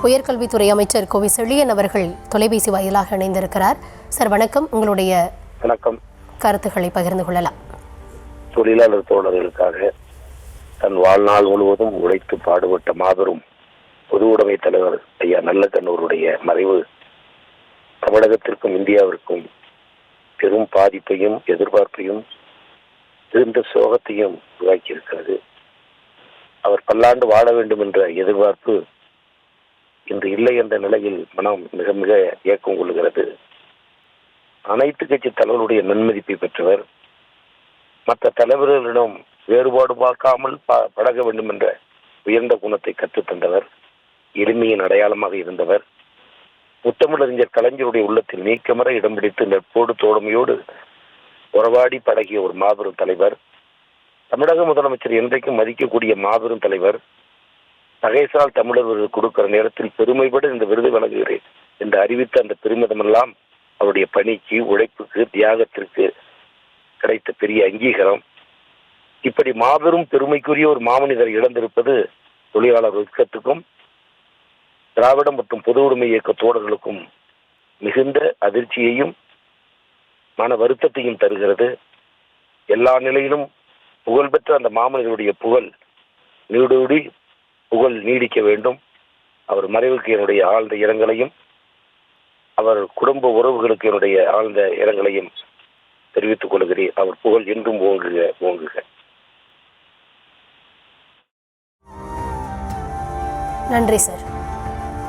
உயர்கல்வித்துறை அமைச்சர் கோவை செழியன் அவர்கள் தொலைபேசி வாயிலாக இணைந்திருக்கிறார். சார் வணக்கம், உங்களுடைய கருத்துக்களை பகிர்ந்து கொள்ளலாம். தொழிலாளர் தோழர்களுக்காக தன் வாழ்நாள் முழுவதும் உழைத்து பாடுபட்ட மாபெரும் பொது உடைமை தலைவர் ஐயா நல்லக்கண்ணூருடைய மறைவு தமிழகத்திற்கும் இந்தியாவிற்கும் பெரும் பாதிப்பையும் எதிர்பார்ப்பையும் இருந்த சோகத்தையும் உருவாக்கியிருக்கிறது. அவர் பல்லாண்டு வாழ வேண்டும் என்ற எதிர்பார்ப்பு இன்று இல்லை என்ற நிலையில் மனம் மிக மிக ஏக்கம் கொள்கிறது. அனைத்து கட்சி தலைவருடைய நன்மதிப்பை பெற்றவர், மற்ற தலைவர்களிடம் வேறுபாடு பார்க்காமல் பழக வேண்டும் என்ற உயர்ந்த குணத்தை கற்றுத்தந்தவர், எளிமையின் அடையாளமாக இருந்தவர், முத்தமிழறிஞர் கலைஞருடைய உள்ளத்தில் நீக்கமர இடம் பிடித்து நட்போடு தோழமையோடு உறவாடி பழகிய ஒரு மாபெரும் தலைவர், தமிழக முதலமைச்சர் என்றைக்கும் மதிக்கக்கூடிய மாபெரும் தலைவர், தகைசால் தமிழர்கள் கொடுக்கிற நேரத்தில் பெருமைப்பட இந்த விருது வழங்குகிறேன் என்று அறிவித்த அந்த பெருமிதமெல்லாம் அவருடைய பணிக்கு, உழைப்புக்கு, தியாகத்திற்கு கிடைத்த பெரிய அங்கீகாரம். இப்படி மாபெரும் பெருமைக்குரிய ஒரு மாமனிதர் இழந்திருப்பது தொழிலாளர் வர்க்கத்துக்கும் திராவிட மற்றும் பொது உடைமை இயக்க தோழர்களுக்கும் மிகுந்த அதிர்ச்சியையும் மன வருத்தத்தையும் தருகிறது. எல்லா நிலையிலும் புகழ்பெற்ற அந்த மாமனிதருடைய புகழ் நீடூடி புகழ் நீடிக்க வேண்டும். அவர் மறைவுக்கு என்னுடைய ஆழ்ந்த இரங்கலையும் அவர் குடும்ப உறவுகளுக்கு என்னுடைய ஆழ்ந்த இரங்கலையும் தெரிவித்துக் கொள்கிறேன். அவர் புகழ் என்றும் ஓங்குக ஓங்குக. நன்றி சார்.